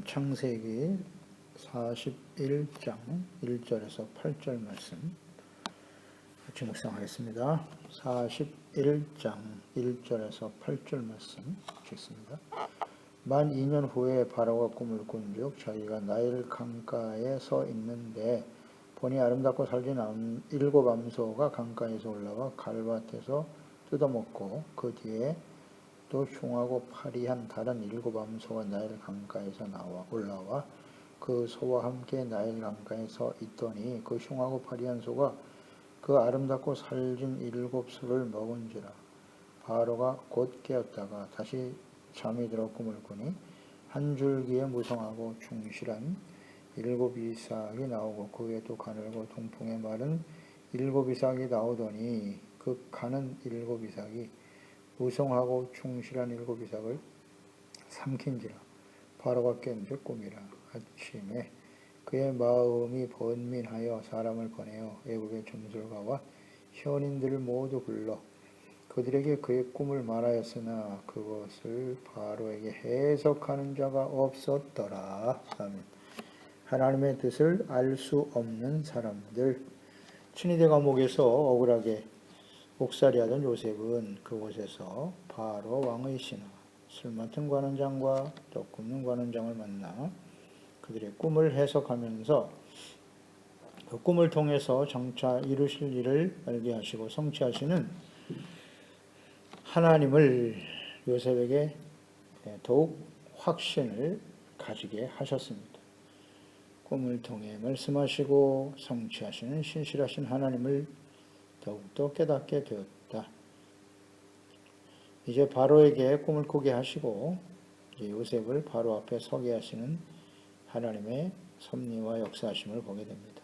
창세기 41장 1절에서 8절 말씀 같이 묵상하겠습니다. 41장 1절에서 8절 말씀 읽겠습니다. 만 2년 후에 바로가 꿈을 꾼즉 자기가 나일 강가에 서 있는데 보니 아름답고 살진 일곱 암소가 강가에서 올라와 갈밭에서 뜯어먹고 그 뒤에 또 흉하고 파리한 다른 일곱 암소가 나일 강가에서 올라와 그 소와 함께 나일 강가에 서 있더니 그 흉하고 파리한 소가 그 아름답고 살진 일곱 소를 먹은지라. 바로가 곧 깨었다가 다시 잠이 들어 꿈을 꾸니 한 줄기에 무성하고 충실한 일곱 이삭이 나오고 그 위에 또 가늘고 동풍에 마른 일곱 이삭이 나오더니 그 가는 일곱 이삭이 무성하고 충실한 일곱 이삭을 삼킨지라. 바로가 깬즉 꿈이라. 아침에 그의 마음이 번민하여 사람을 보내어 애국의 점술가와 현인들을 모두 불러 그들에게 그의 꿈을 말하였으나 그것을 바로에게 해석하는 자가 없었더라. 아멘. 하나님의 뜻을 알 수 없는 사람들. 친위대 감옥에서 억울하게 옥살이하던 요셉은 그곳에서 바로 왕의 신하, 술 맡은 관원장과 떡 굽는 관원장을 만나 그들의 꿈을 해석하면서 그 꿈을 통해서 장차 이루실 일을 알게 하시고 성취하시는 하나님을 요셉에게 더욱 확신을 가지게 하셨습니다. 꿈을 통해 말씀하시고 성취하시는 신실하신 하나님을 더욱더 깨닫게 되었다. 이제 바로에게 꿈을 꾸게 하시고 이제 요셉을 바로 앞에 서게 하시는 하나님의 섭리와 역사하심을 보게 됩니다.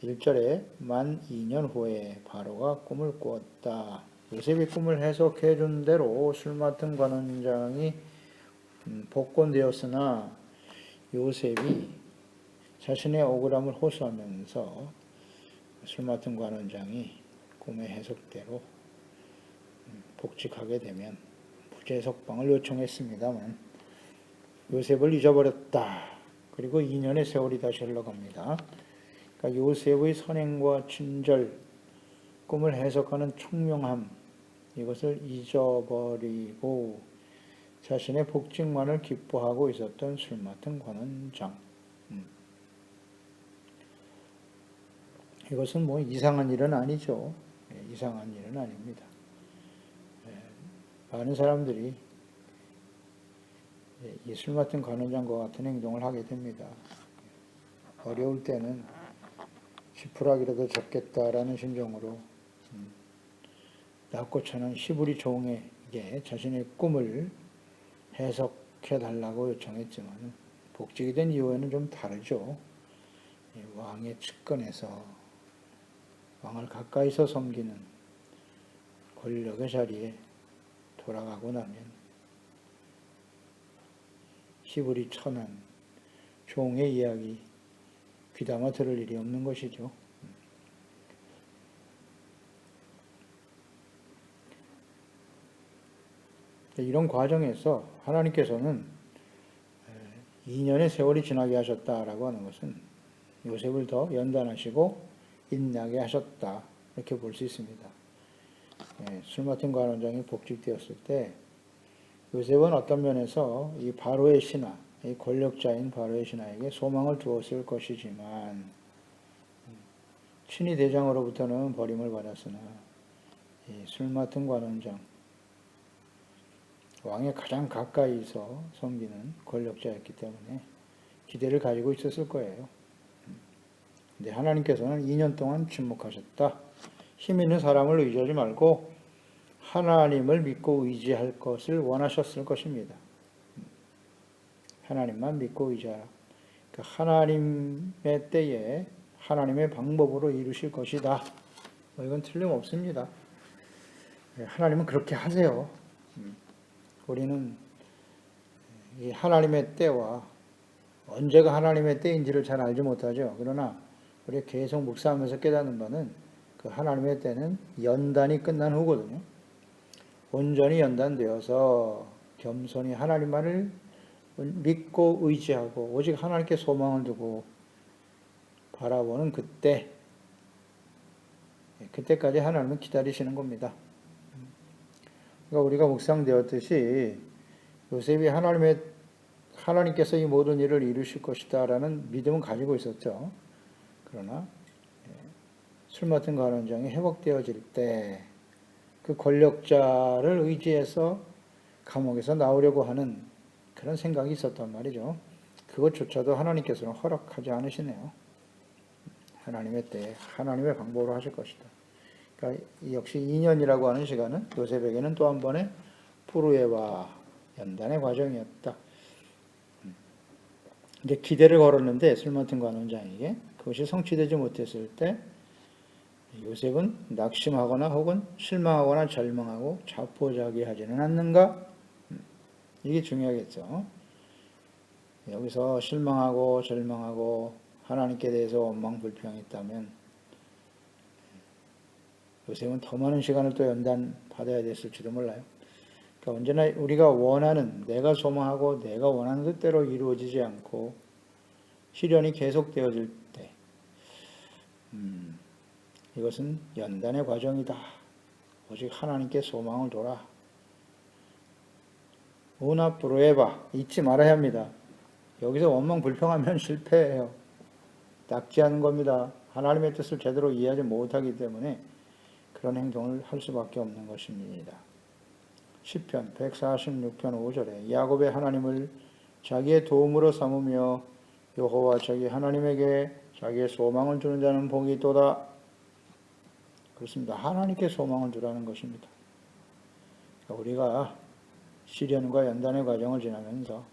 1절에 만 2년 후에 바로가 꿈을 꾸었다. 요셉이 꿈을 해석해 준 대로 술 맡은 관원장이 복권되었으나 요셉이 자신의 억울함을 호소하면서 술 맡은 관원장이 꿈의 해석대로 복직하게 되면 부재석방을 요청했습니다만 요셉을 잊어버렸다. 그리고 2년의 세월이 다시 흘러갑니다. 그러니까 요셉의 선행과 친절, 꿈을 해석하는 총명함, 이것을 잊어버리고 자신의 복직만을 기뻐하고 있었던 술 맡은 관원장. 이것은 뭐 이상한 일은 아니죠. 이상한 일은 아닙니다. 많은 사람들이 이 술 맡은 관원장과 같은 행동을 하게 됩니다. 어려울 때는 지푸라기라도 잡겠다라는 심정으로 낮고 천한 시부리 종에게 자신의 꿈을 해석해 달라고 요청했지만 복직이 된 이후에는 좀 다르죠. 왕의 측근에서 왕을 가까이서 섬기는 권력의 자리에 돌아가고 나면 시부리 천한 종의 이야기 귀담아 들을 일이 없는 것이죠. 이런 과정에서 하나님께서는 2년의 세월이 지나게 하셨다라고 하는 것은 요셉을 더 연단하시고 인나게 하셨다, 이렇게 볼 수 있습니다. 술 맡은 관원장이 복직되었을 때 요셉은 어떤 면에서 이 바로의 신하, 이 권력자인 바로의 신하에게 소망을 두었을 것이지만 친위 대장으로부터는 버림을 받았으나 이 술 맡은 관원장, 왕의 가장 가까이서 섬기는 권력자였기 때문에 기대를 가지고 있었을 거예요. 근데 하나님께서는 2년 동안 침묵하셨다. 힘 있는 사람을 의지하지 말고 하나님을 믿고 의지할 것을 원하셨을 것입니다. 하나님만 믿고 의지하라. 그러니까 하나님의 때에 하나님의 방법으로 이루실 것이다. 이건 틀림없습니다. 하나님은 그렇게 하세요. 우리는 이 하나님의 때와 언제가 하나님의 때인지를 잘 알지 못하죠. 그러나 우리가 계속 묵상하면서 깨닫는 바는 그 하나님의 때는 연단이 끝난 후거든요. 온전히 연단되어서 겸손히 하나님만을 믿고 의지하고 오직 하나님께 소망을 두고 바라보는 그때까지 하나님은 기다리시는 겁니다. 그러니까 우리가 묵상되었듯이 요셉이 하나님께서 이 모든 일을 이루실 것이다라는 믿음은 가지고 있었죠. 그러나 술 맡은 관원장이 회복되어질 때 그 권력자를 의지해서 감옥에서 나오려고 하는 그런 생각이 있었단 말이죠. 그것조차도 하나님께서는 허락하지 않으시네요. 하나님의 때에 하나님의 방법으로 하실 것이다. 그러니까 역시 2년이라고 하는 시간은 요셉에게는 또 한 번의 푸르에와 연단의 과정이었다. 이제 기대를 걸었는데 술 맡은 관원장에게 그것이 성취되지 못했을 때 요셉은 낙심하거나 혹은 실망하거나 절망하고 자포자기하지는 않는가? 이게 중요하겠죠. 여기서 실망하고 절망하고 하나님께 대해서 원망불평했다면 요셉은 더 많은 시간을 또 연단받아야 됐을지도 몰라요. 그러니까 언제나 우리가 원하는, 내가 소망하고 내가 원하는 뜻대로 이루어지지 않고 시련이 계속되어질 때 이것은 연단의 과정이다. 오직 하나님께 소망을 둬라. 우나 브로에바 잊지 말아야 합니다. 여기서 원망 불평하면 실패해요. 낙지하는 겁니다. 하나님의 뜻을 제대로 이해하지 못하기 때문에 그런 행동을 할 수밖에 없는 것입니다. 시편 146편 5절에 야곱의 하나님을 자기의 도움으로 삼으며 여호와 자기 하나님에게 자기의 소망을 두는 자는 복이 있도다. 그렇습니다. 하나님께 소망을 두라는 것입니다. 우리가 시련과 연단의 과정을 지나면서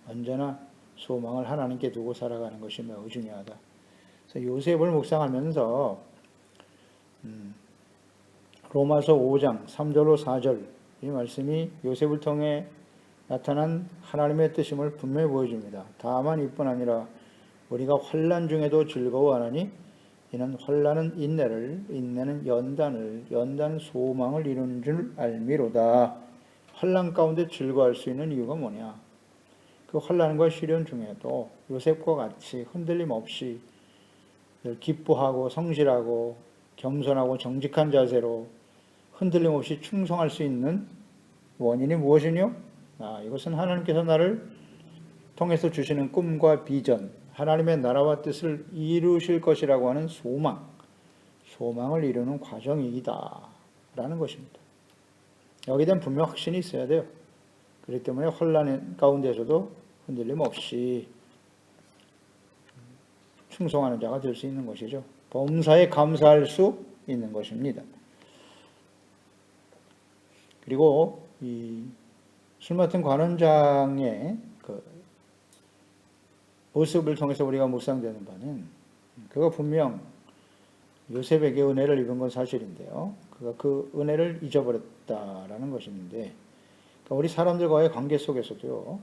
언제나 소망을 하나님께 두고 살아가는 것이 매우 중요하다. 그래서 요셉을 묵상하면서 로마서 5장 3절로 4절 이 말씀이 요셉을 통해 나타난 하나님의 뜻임을 분명히 보여줍니다. 다만 이뿐 아니라 우리가 환난 중에도 즐거워하나니 이는 환난은 인내를, 인내는 연단을, 연단은 소망을 이루는 줄 알미로다. 환난 가운데 즐거워할 수 있는 이유가 뭐냐? 그 환난과 시련 중에도 요셉과 같이 흔들림 없이 기뻐하고 성실하고 겸손하고 정직한 자세로 흔들림 없이 충성할 수 있는 원인이 무엇이뇨? 이것은 하나님께서 나를 통해서 주시는 꿈과 비전, 하나님의 나라와 뜻을 이루실 것이라고 하는 소망을 이루는 과정이다 라는 것입니다. 여기에 대한 분명 확신이 있어야 돼요. 그렇기 때문에 혼란 가운데서도 흔들림 없이 충성하는 자가 될 수 있는 것이죠. 범사에 감사할 수 있는 것입니다. 그리고 이 술 맡은 관원장의 모습을 통해서 우리가 묵상되는 바는 그가 분명 요셉에게 은혜를 입은 건 사실인데요. 그가 그 은혜를 잊어버렸다라는 것인데 그러니까 우리 사람들과의 관계 속에서도요.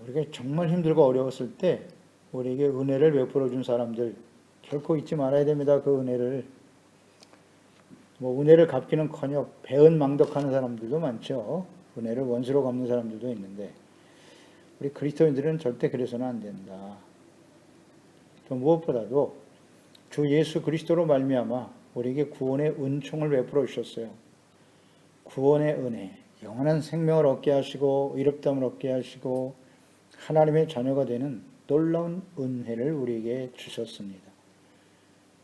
우리가 정말 힘들고 어려웠을 때 우리에게 은혜를 베풀어 준 사람들 결코 잊지 말아야 됩니다. 그 은혜를. 은혜를 갚기는커녕 배은망덕하는 사람들도 많죠. 은혜를 원수로 갚는 사람들도 있는데 우리 그리스도인들은 절대 그래서는 안 된다. 또 무엇보다도 주 예수 그리스도로 말미암아 우리에게 구원의 은총을 베풀어 주셨어요. 구원의 은혜, 영원한 생명을 얻게 하시고 의롭다함을 얻게 하시고 하나님의 자녀가 되는 놀라운 은혜를 우리에게 주셨습니다.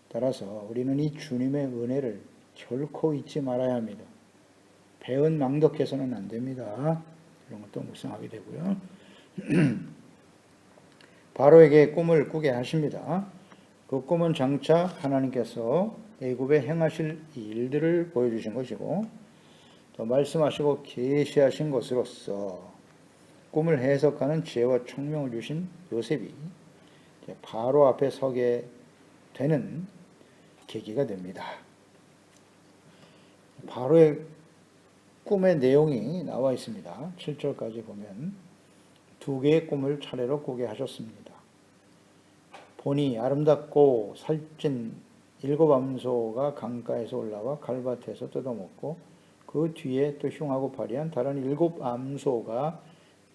따라서 우리는 이 주님의 은혜를 결코 잊지 말아야 합니다. 배은망덕해서는 안 됩니다. 이런 것도 묵상하게 되고요. 바로에게 꿈을 꾸게 하십니다. 그 꿈은 장차 하나님께서 애굽에 행하실 일들을 보여주신 것이고 또 말씀하시고 계시하신 것으로서 꿈을 해석하는 지혜와 총명을 주신 요셉이 바로 앞에 서게 되는 계기가 됩니다. 바로의 꿈의 내용이 나와 있습니다. 7절까지 보면 두 개의 꿈을 차례로 꾸게 하셨습니다. 보니 아름답고 살찐 7 암소가 강가에서 올라와 갈밭에서 뜯어먹고 그 뒤에 또 흉하고 파리한 다른 7 암소가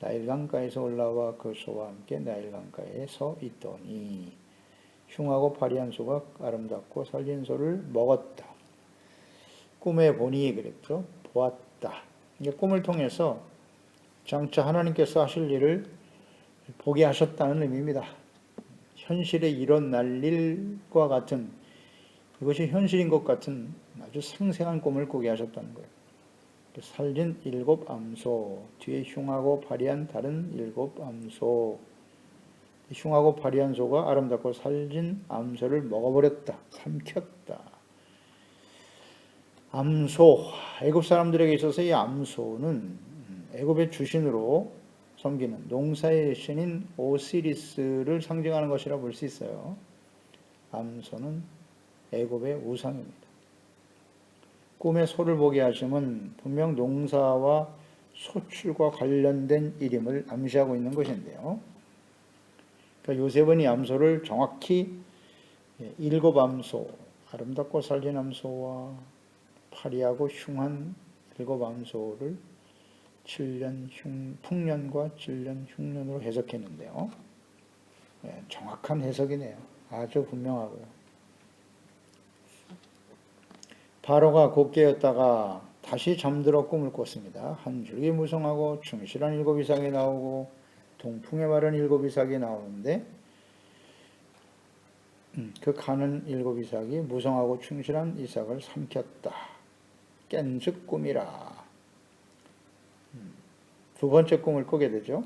나일 강가에서 올라와 그 소와 함께 나일 강가에 서 있더니 흉하고 파리한 소가 아름답고 살린 소를 먹었다. 꿈에 보니 그랬죠. 보았다. 이게 꿈을 통해서 장차 하나님께서 하실 일을 보게 하셨다는 의미입니다. 현실에 일어날 일과 같은, 이것이 현실인 것 같은 아주 생생한 꿈을 꾸게 하셨다는 거예요. 살린 7 암소, 뒤에 흉하고 파리한 다른 7 암소, 흉하고 파리한 소가 아름답고 살진 암소를 먹어버렸다. 삼켰다. 암소, 애굽 사람들에게 있어서 이 암소는 애굽의 주신으로 섬기는 농사의 신인 오시리스를 상징하는 것이라 볼 수 있어요. 암소는 애굽의 우상입니다. 꿈에 소를 보게 하심은 분명 농사와 소출과 관련된 일임을 암시하고 있는 것인데요. 그러니까 요셉은 이 암소를 정확히 7 암소, 아름답고 살진 암소와 파리하고 흉한 7 암소를 7년 풍년과 7년 흉년으로 해석했는데요. 정확한 해석이네요. 아주 분명하고요. 바로가 곧 깨었다가 다시 잠들어 꿈을 꿨습니다. 한 줄기 무성하고 충실한 7 이삭이 나오고 동풍에 마른 7 이삭이 나오는데 그 가는 7 이삭이 무성하고 충실한 이삭을 삼켰다. 깬즉 꿈이라. 두 번째 꿈을 꾸게 되죠.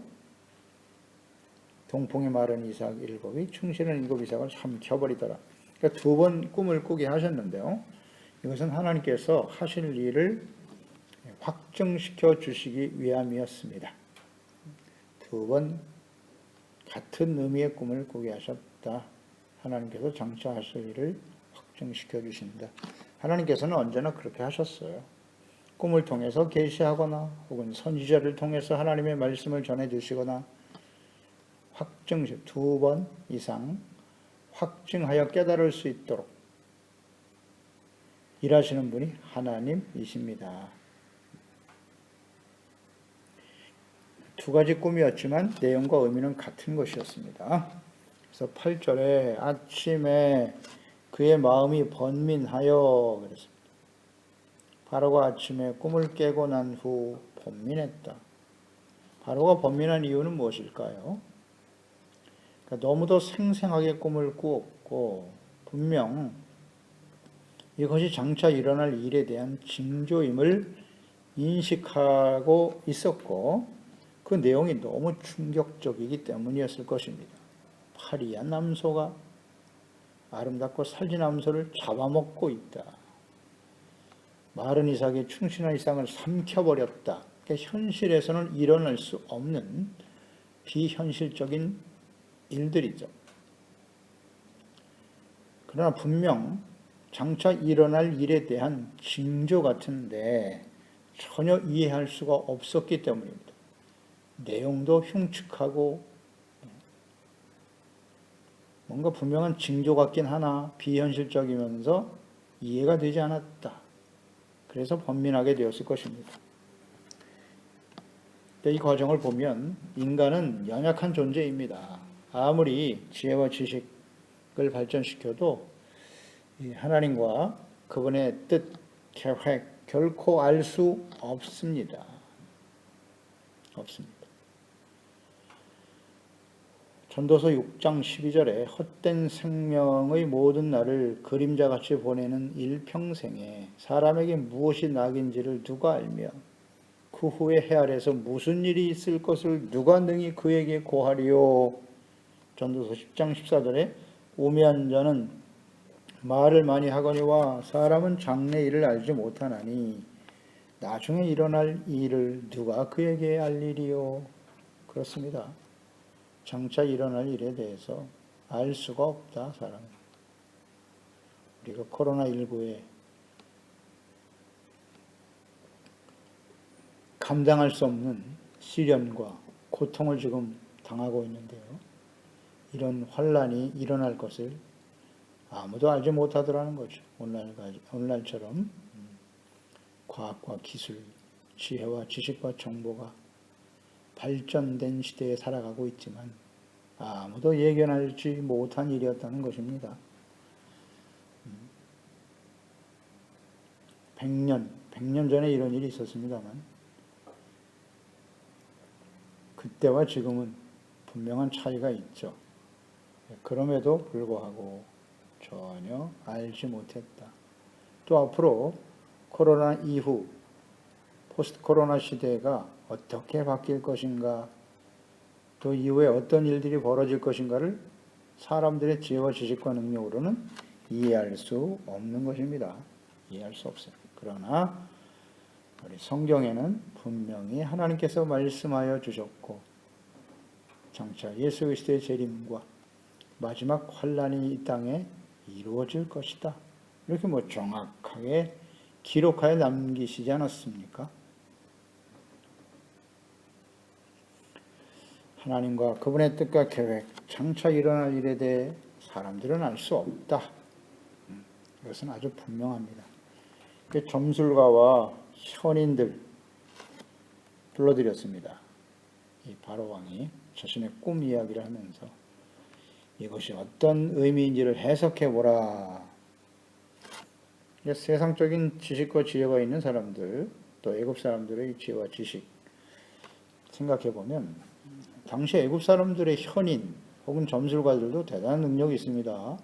동풍에 마른 이삭 7이 충실한 7 이삭을 삼켜버리더라. 그러니까 2번 꿈을 꾸게 하셨는데요. 이것은 하나님께서 하실 일을 확정시켜 주시기 위함이었습니다. 2번 같은 의미의 꿈을 꾸게 하셨다. 하나님께서 장차 하실 일을 확정시켜 주신다. 하나님께서는 언제나 그렇게 하셨어요. 꿈을 통해서 계시하거나 혹은 선지자를 통해서 하나님의 말씀을 전해 주시거나 2번 이상 확증하여 깨달을 수 있도록 일하시는 분이 하나님이십니다. 2가지 꿈이었지만 내용과 의미는 같은 것이었습니다. 그래서 8절에 아침에 그의 마음이 번민하여 그랬습니다. 바로가 아침에 꿈을 깨고 난 후 번민했다. 바로가 번민한 이유는 무엇일까요? 그러니까 너무도 생생하게 꿈을 꾸었고 분명 이것이 장차 일어날 일에 대한 징조임을 인식하고 있었고 그 내용이 너무 충격적이기 때문이었을 것입니다. 파리한 암소가 아름답고 살진 암소를 잡아먹고 있다. 마른 이삭의 충실한 이삭을 삼켜버렸다. 그러니까 현실에서는 일어날 수 없는 비현실적인 일들이죠. 그러나 분명 장차 일어날 일에 대한 징조 같은데 전혀 이해할 수가 없었기 때문입니다. 내용도 흉측하고 뭔가 분명한 징조 같긴 하나 비현실적이면서 이해가 되지 않았다. 그래서 번민하게 되었을 것입니다. 이 과정을 보면 인간은 연약한 존재입니다. 아무리 지혜와 지식을 발전시켜도 하나님과 그분의 뜻, 계획 결코 알 수 없습니다. 없습니다. 전도서 6장 12절에 헛된 생명의 모든 날을 그림자같이 보내는 일평생에 사람에게 무엇이 낙인지를 누가 알며 그 후에 해 아래에서 무슨 일이 있을 것을 누가 능히 그에게 고하리요. 전도서 10장 14절에 우매한 자는 말을 많이 하거니와 사람은 장래 일을 알지 못하나니 나중에 일어날 일을 누가 그에게 알리리요. 그렇습니다. 장차 일어날 일에 대해서 알 수가 없다, 사람. 우리가 코로나19에 감당할 수 없는 시련과 고통을 지금 당하고 있는데요. 이런 환란이 일어날 것을 아무도 알지 못하더라는 거죠. 오늘날처럼 과학과 기술, 지혜와 지식과 정보가 발전된 시대에 살아가고 있지만 아무도 예견하지 못한 일이었다는 것입니다. 100년 전에 이런 일이 있었습니다만 그때와 지금은 분명한 차이가 있죠. 그럼에도 불구하고 전혀 알지 못했다. 또 앞으로 코로나 이후 포스트 코로나 시대가 어떻게 바뀔 것인가, 또 이후에 어떤 일들이 벌어질 것인가를 사람들의 지혜와 지식과 능력으로는 이해할 수 없는 것입니다. 이해할 수 없어요. 그러나 우리 성경에는 분명히 하나님께서 말씀하여 주셨고 장차 예수 그리스도의 재림과 마지막 환란이 이 땅에 이루어질 것이다. 이렇게 정확하게 기록하여 남기시지 않았습니까? 하나님과 그분의 뜻과 계획, 장차 일어날 일에 대해 사람들은 알 수 없다. 이것은 아주 분명합니다. 점술가와 현인들 불러드렸습니다. 이 바로 왕이 자신의 꿈 이야기를 하면서 이것이 어떤 의미인지를 해석해 보라. 세상적인 지식과 지혜가 있는 사람들, 또 애굽 사람들의 지혜와 지식 생각해 보면 당시 애굽 사람들의 현인 혹은 점술가들도 대단한 능력이 있습니다.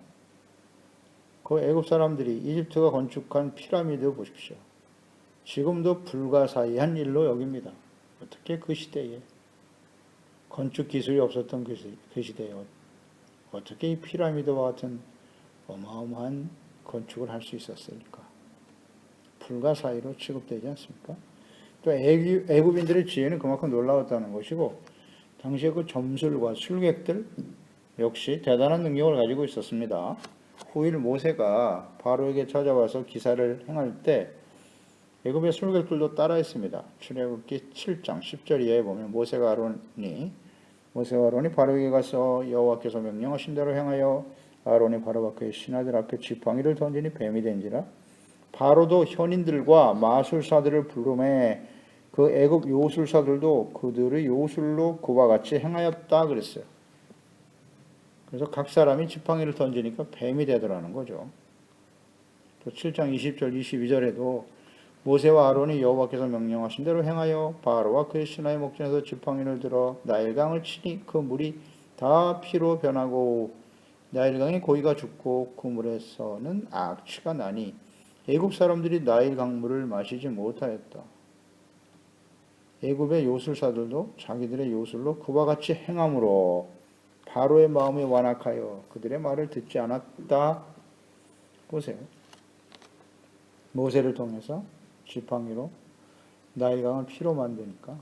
그 애굽 사람들이 이집트가 건축한 피라미드 보십시오. 지금도 불가사의한 일로 여깁니다. 어떻게 그 시대에 건축 기술이 없었던 그 시대에 어떻게 이 피라미드와 같은 어마어마한 건축을 할 수 있었을까? 불가사의로 취급되지 않습니까? 또 애굽인들의 지혜는 그만큼 놀라웠다는 것이고 당시에 그 점술과 술객들 역시 대단한 능력을 가지고 있었습니다. 후일 모세가 바로에게 찾아와서 기사를 행할 때 애굽의 술객들도 따라했습니다. 출애굽기 7장 10절 이하에 보면 모세와 아론이 바로에게 가서 여호와께서 명령하신 대로 행하여 아론이 바로 앞에 신하들 앞에 지팡이를 던지니 뱀이 된지라. 바로도 현인들과 마술사들을 부르매 그 애굽 요술사들도 그들의 요술로 그와 같이 행하였다 그랬어요. 그래서 각 사람이 지팡이를 던지니까 뱀이 되더라는 거죠. 또 7장 20절 22절에도 모세와 아론이 여호와께서 명령하신 대로 행하여 바로와 그의 신하의 목전에서 지팡이를 들어 나일강을 치니 그 물이 다 피로 변하고 나일강의 고기가 죽고 그 물에서는 악취가 나니 애굽 사람들이 나일 강물을 마시지 못하였다. 애굽의 요술사들도 자기들의 요술로 그와 같이 행함으로 바로의 마음이 완악하여 그들의 말을 듣지 않았다. 보세요. 모세를 통해서 지팡이로 나일강을 피로 만드니까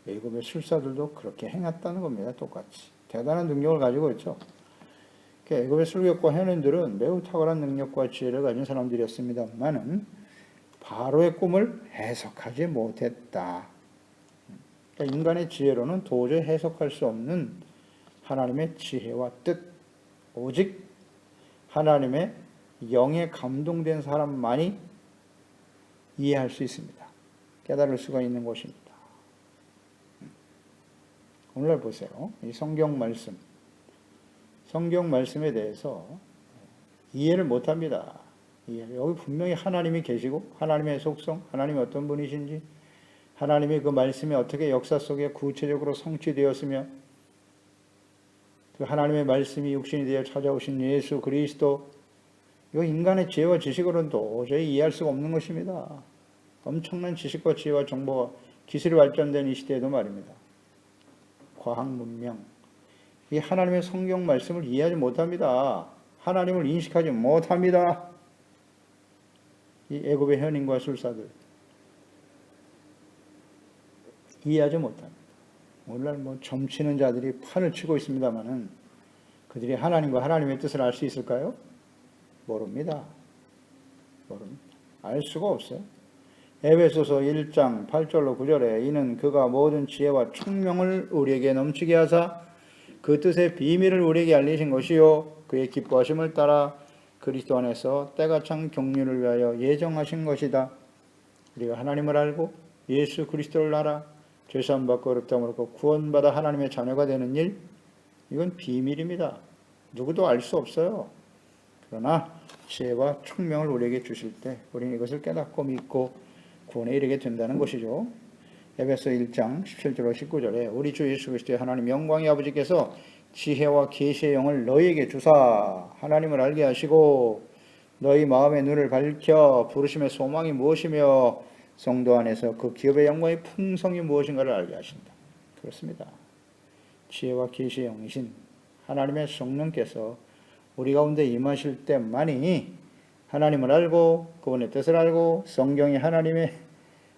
애굽의 술사들도 그렇게 행했다는 겁니다. 똑같이. 대단한 능력을 가지고 있죠. 애굽의 술객과 현인들은 매우 탁월한 능력과 지혜를 가진 사람들이었습니다만은 바로의 꿈을 해석하지 못했다. 그러니까 인간의 지혜로는 도저히 해석할 수 없는 하나님의 지혜와 뜻, 오직 하나님의 영에 감동된 사람만이 이해할 수 있습니다. 깨달을 수가 있는 것입니다. 오늘 보세요. 이 성경 말씀에 대해서 이해를 못합니다. 여기 분명히 하나님이 계시고 하나님의 속성, 하나님이 어떤 분이신지, 하나님의 그 말씀이 어떻게 역사 속에 구체적으로 성취되었으며 그 하나님의 말씀이 육신이 되어 찾아오신 예수 그리스도, 이거 인간의 지혜와 지식으로는 도저히 이해할 수가 없는 것입니다. 엄청난 지식과 지혜와 정보가 기술이 발전된 이 시대에도 말입니다. 과학 문명, 이 하나님의 성경 말씀을 이해하지 못합니다. 하나님을 인식하지 못합니다. 이 애굽의 현인과 술사들 이해하지 못합니다. 오늘날 점치는 자들이 판을 치고 있습니다만은 그들이 하나님과 하나님의 뜻을 알 수 있을까요? 모릅니다. 알 수가 없어요. 에베소서 1장 8절로 9절에 이는 그가 모든 지혜와 총명을 우리에게 넘치게 하사 그 뜻의 비밀을 우리에게 알리신 것이요 그의 기뻐하심을 따라 그리스도 안에서 때가 찬 경륜을 위하여 예정하신 것이다. 우리가 하나님을 알고 예수 그리스도를 알아 죄사함 받고 어렵다고 그렇고 구원받아 하나님의 자녀가 되는 일, 이건 비밀입니다. 누구도 알 수 없어요. 그러나 지혜와 총명을 우리에게 주실 때 우리는 이것을 깨닫고 믿고 구원에 이르게 된다는 것이죠. 에베소 1장 17절로 19절에 우리 주 예수 그리스도의 하나님 영광의 아버지께서 지혜와 계시의 영을 너희에게 주사 하나님을 알게 하시고 너희 마음의 눈을 밝혀 부르심의 소망이 무엇이며 성도 안에서 그 기업의 영광의 풍성이 무엇인가를 알게 하신다. 그렇습니다. 지혜와 계시의 영이신 하나님의 성령께서 우리 가운데 임하실 때만이 하나님을 알고 그분의 뜻을 알고 성경이 하나님의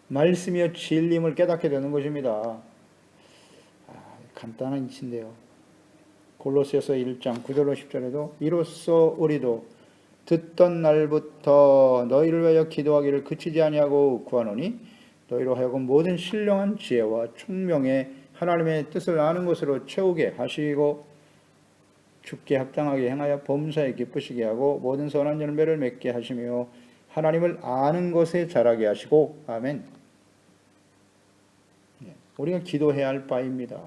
말씀이여 진리임을 깨닫게 되는 것입니다. 간단한 이치인데요. 골로새서 1장 9절로 10절에도 이로써 우리도 듣던 날부터 너희를 위하여 기도하기를 그치지 아니하고 구하노니 너희로 하여금 모든 신령한 지혜와 총명에 하나님의 뜻을 아는 것으로 채우게 하시고 주께 합당하게 행하여 범사에 기쁘시게 하고 모든 선한 열매를 맺게 하시며 하나님을 아는 것에 자라게 하시고 아멘. 우리가 기도해야 할 바입니다.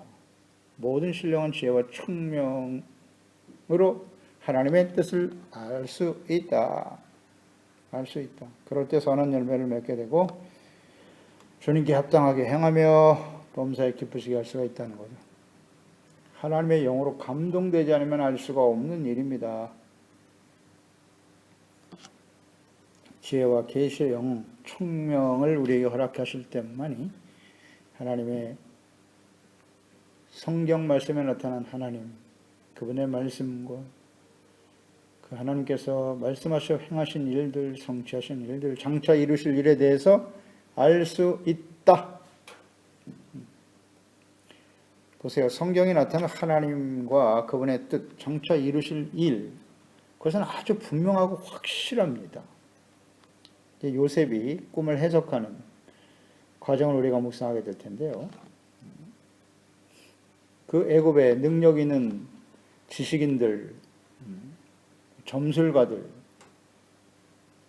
모든 신령한 지혜와 총명으로 하나님의 뜻을 알 수 있다. 알 수 있다. 그럴 때 선한 열매를 맺게 되고 주님께 합당하게 행하며 범사에 기쁘시게 할 수가 있다는 거죠. 하나님의 영으로 감동되지 않으면 알 수가 없는 일입니다. 지혜와 계시의 영, 총명을 우리에게 허락하실 때만이 하나님의 성경 말씀에 나타난 하나님, 그분의 말씀과 그 하나님께서 말씀하셔 행하신 일들, 성취하신 일들, 장차 이루실 일에 대해서 알 수 있다. 보세요. 성경에 나타난 하나님과 그분의 뜻, 장차 이루실 일, 그것은 아주 분명하고 확실합니다. 요셉이 꿈을 해석하는 과정을 우리가 묵상하게 될 텐데요. 그 애굽의 능력 있는 지식인들, 점술가들,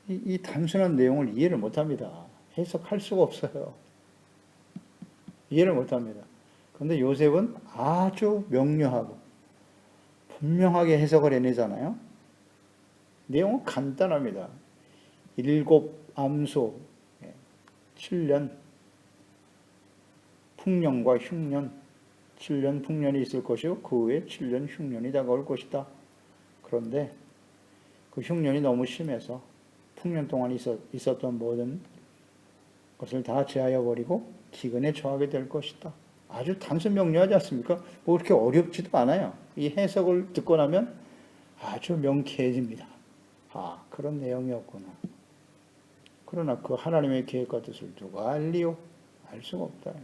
이 단순한 내용을 이해를 못합니다. 해석할 수가 없어요. 이해를 못합니다. 그런데 요셉은 아주 명료하고 분명하게 해석을 해내잖아요. 내용은 간단합니다. 7 암소, 7년 풍년과 흉년, 7년 풍년이 있을 것이고 그 후에 7년 흉년이 다가올 것이다. 그런데 그 흉년이 너무 심해서 풍년 동안 있었던 모든 것을 다 제하여 버리고 기근에 처하게 될 것이다. 아주 단순 명료하지 않습니까? 뭐 그렇게 어렵지도 않아요. 이 해석을 듣고 나면 아주 명쾌해집니다. 아, 그런 내용이었구나. 그러나 그 하나님의 계획과 뜻을 누가 알리요? 알 수가 없다.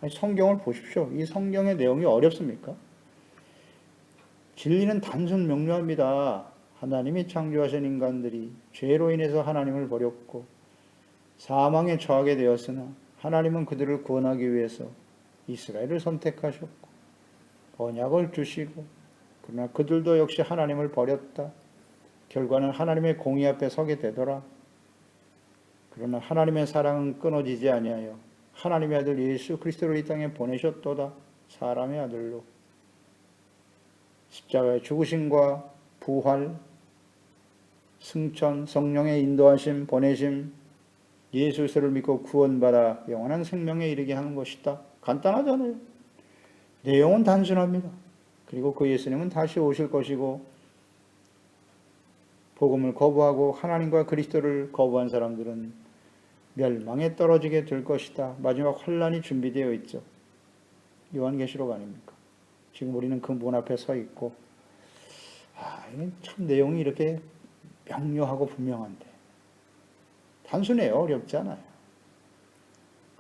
아니, 성경을 보십시오. 이 성경의 내용이 어렵습니까? 진리는 단순 명료합니다. 하나님이 창조하신 인간들이 죄로 인해서 하나님을 버렸고 사망에 처하게 되었으나 하나님은 그들을 구원하기 위해서 이스라엘을 선택하셨고 언약을 주시고 그러나 그들도 역시 하나님을 버렸다. 결과는 하나님의 공의 앞에 서게 되더라. 그러나 하나님의 사랑은 끊어지지 아니하여 하나님의 아들 예수 그리스도를 이 땅에 보내셨도다. 사람의 아들로 십자가의 죽으심과 부활, 승천, 성령의 인도하심, 보내심, 예수 그리스도를 믿고 구원받아 영원한 생명에 이르게 하는 것이다. 간단하잖아요. 내용은 단순합니다. 그리고 그 예수님은 다시 오실 것이고 복음을 거부하고 하나님과 그리스도를 거부한 사람들은 멸망에 떨어지게 될 것이다. 마지막 환란이 준비되어 있죠. 요한계시록 아닙니까? 지금 우리는 그 문 앞에 서 있고 이게 참 내용이 이렇게 명료하고 분명한데 단순해요. 어렵지 않아요.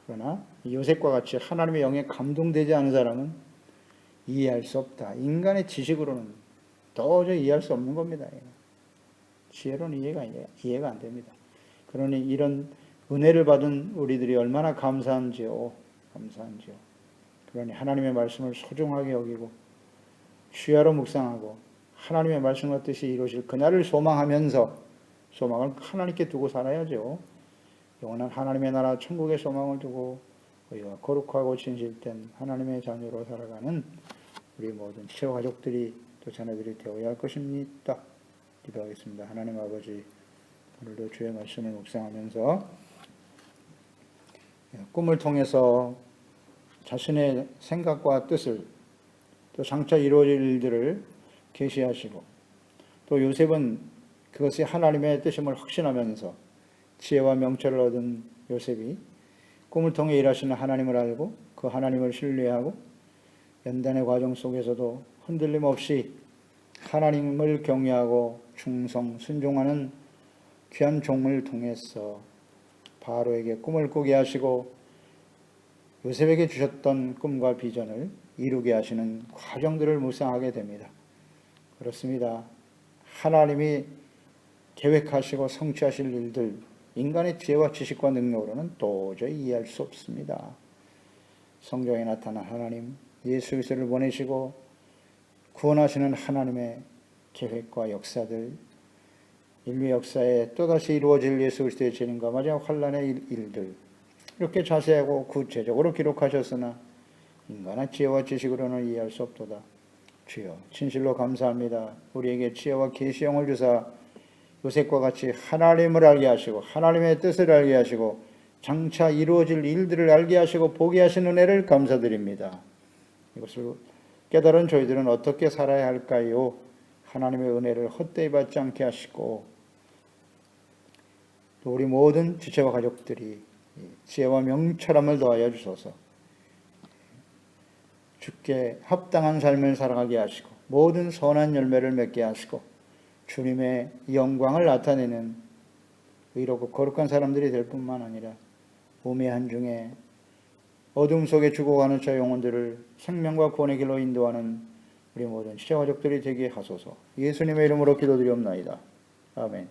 그러나 요셉과 같이 하나님의 영에 감동되지 않은 사람은 이해할 수 없다. 인간의 지식으로는 도저히 이해할 수 없는 겁니다. 지혜로는 이해가 안 됩니다. 그러니 이런 은혜를 받은 우리들이 얼마나 감사한지요. 그러니 하나님의 말씀을 소중하게 여기고 주야로 묵상하고 하나님의 말씀과 뜻이 이루어질 그날을 소망하면서 소망을 하나님께 두고 살아야죠. 영원한 하나님의 나라 천국의 소망을 두고 의와 거룩하고 진실된 하나님의 자녀로 살아가는 우리 모든 지체와 가족들이 또 자녀들이 되어야 할 것입니다. 기도하겠습니다. 하나님 아버지, 오늘도 주의 말씀을 묵상하면서 꿈을 통해서 자신의 생각과 뜻을 또 장차 이루어질 일들을 계시하시고, 또 요셉은 그것이 하나님의 뜻임을 확신하면서 지혜와 명철을 얻은 요셉이 꿈을 통해 일하시는 하나님을 알고 그 하나님을 신뢰하고 연단의 과정 속에서도 흔들림 없이 하나님을 경외하고 충성, 순종하는 귀한 종을 통해서 바로에게 꿈을 꾸게 하시고 요셉에게 주셨던 꿈과 비전을 이루게 하시는 과정들을 묵상하게 됩니다. 그렇습니다. 하나님이 계획하시고 성취하실 일들, 인간의 지혜와 지식과 능력으로는 도저히 이해할 수 없습니다. 성경에 나타난 하나님, 예수 그리스도를 보내시고 구원하시는 하나님의 계획과 역사들, 인류 역사에 또다시 이루어질 예수 그리스도의 재림과 마지막 환란의 일들, 이렇게 자세하고 구체적으로 기록하셨으나 인간의 지혜와 지식으로는 이해할 수 없도다. 주여, 진실로 감사합니다. 우리에게 지혜와 계시형을 주사 요셉과 같이 하나님을 알게 하시고 하나님의 뜻을 알게 하시고 장차 이루어질 일들을 알게 하시고 보게 하신 은혜를 감사드립니다. 이것을 깨달은 저희들은 어떻게 살아야 할까요? 하나님의 은혜를 헛되이 받지 않게 하시고 또 우리 모든 지체와 가족들이 지혜와 명철함을 더하여 주소서. 주께 합당한 삶을 살아가게 하시고 모든 선한 열매를 맺게 하시고 주님의 영광을 나타내는 의롭고 거룩한 사람들이 될 뿐만 아니라 우매한 중에 어둠 속에 죽어가는 저 영혼들을 생명과 구원의 길로 인도하는 우리 모든 지체가족들이 되게 하소서. 예수님의 이름으로 기도드리옵나이다. 아멘.